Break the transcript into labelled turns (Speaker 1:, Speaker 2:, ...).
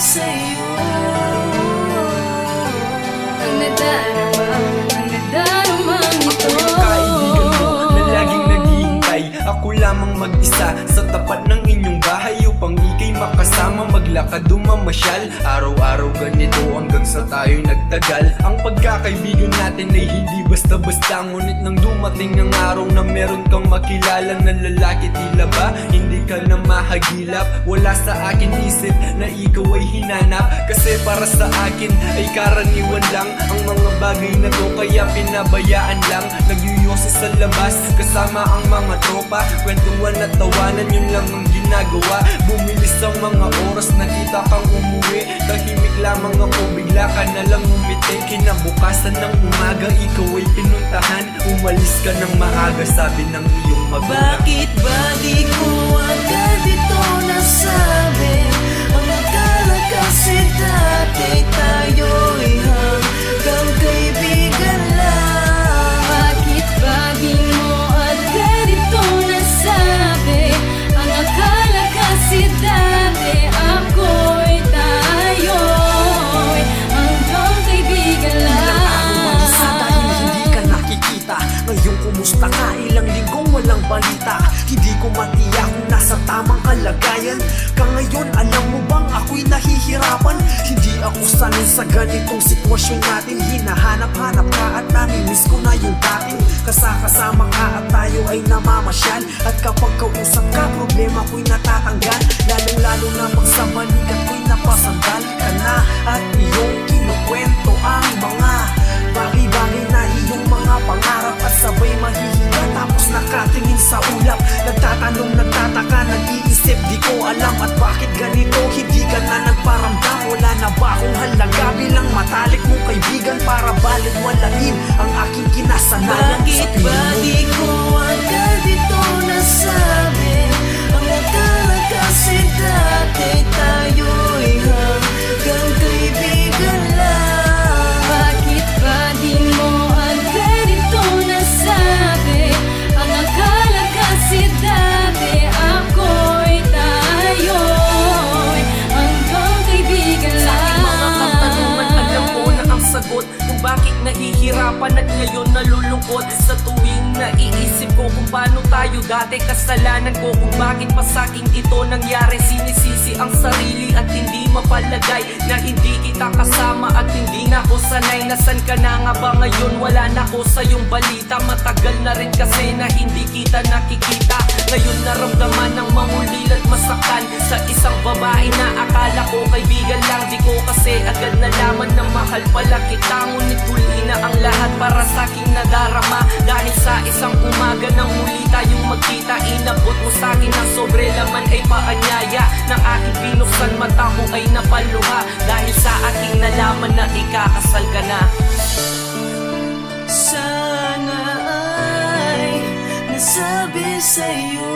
Speaker 1: sa'yo. Ang nadaramang ito.
Speaker 2: Ako yung kaibigan mo na laging naghihintay. Ako lamang mag-isa sa tapat ng inyong bahay upang ika'y makasama. Maglakad umamasyal, araw-araw ganito hanggang sa tayo'y nagtagal. Ang pagkakaibigan natin ay hindi basta-basta, ngunit nang dumating ang araw na meron kang makilalang na lalaki, tila ba hindi ka na mahagilap? Wala sa akin isip na ikaw ay hinanap, kasi para sa akin ay karaniwan lang ang mga bagay na to, kaya pinabayaan lang. Nagyuyosi sa labas kasama ang mga tropa, kwentuhan at tawanan, yun lang ang ginagawa. Bumilis ang mga oras, nakita kang umuwi, tahimik lamang ako, bigla ka na lang umiti. Kinabukasan ng umaga, ikaw ay pinuntahan, umalis ka ng maaga, sabi ng iyong magulang.
Speaker 1: Bakit ba di ko agad ito nasabi? Ang akala kasi dati tayo'y hanggang kaibigan lang. Bakit ba di mo agad ito nasabi? Ang akala kasi dati ako'y tayo'y hanggang kaibigan lang.
Speaker 3: Sa dahil hindi ka nakikita, ngayon kumusta ka? Ilang linggong walang balita, hindi ko matiyak kung nasa tamang kalagayan ka ngayon. Alam mo bang ako'y nahihirapan? Hindi ako sanay sa ganitong sitwasyon natin. Hinahanap-hanap ka at namimiss ko na yung dating kasama ka at tayo ay namamasyal. At kapag kausap ka, problema ko'y natatanggal, lalong-lalo na pag sa balikat ko'y napasandal ka na. At iyong kinukwento ang mga bagay-bagay na iyong mga pangarap, at sabay mahihiga tapos nakatingin sa ulap. Nagtatanong, nagtataka, nag-iisip, di ko alam at bakit ganito. Hindi ka na nagparamdam, wala na ba akong halaga bilang matalik mong kaibigan para baliwalain ang aking kinasanayan?
Speaker 1: Bakit ba di ko agad ito nasabi? Ang akala kasi dati tayo'y hanggang kaibigan lang. Bakit ba di mo agad ito nasabi? Ang akala kasi dati ako'y tayo'y hanggang kaibigan
Speaker 3: Sa aking mga
Speaker 1: lang.
Speaker 3: katanungan, alam ko na ang sagot kung bakit nahihirapan at ngayon nalulungkot. Sa tuwing naiisip ko kung paano tayo dati, kasalanan ko kung bakit pa sa'king ito nangyari. Sinisisi ang sarili at hindi mapalagay na hindi kita kasama at hindi na ako sanay. Nasan ka na nga ba ngayon? Wala na ko sa iyong balita. Matagal na rin kasi na hindi kita nakikita. Ngayon naramdaman ng mangulil at masaktan sa isang babae na akala ko kaibigan lang. Di ko kasi agad nalaman na mahal pala kita. Ngunit huli na ang lahat para sa'king nadarama, dahil sa isang umaga nang muli tayong magkita. Inabot mo sa'kin ang sobre laman ay paanyaya ng aking binuksan mata ko ay napaluha, dahil sa aking nalaman na ikakasal ka na.
Speaker 1: Sana ay nasabi sa'yo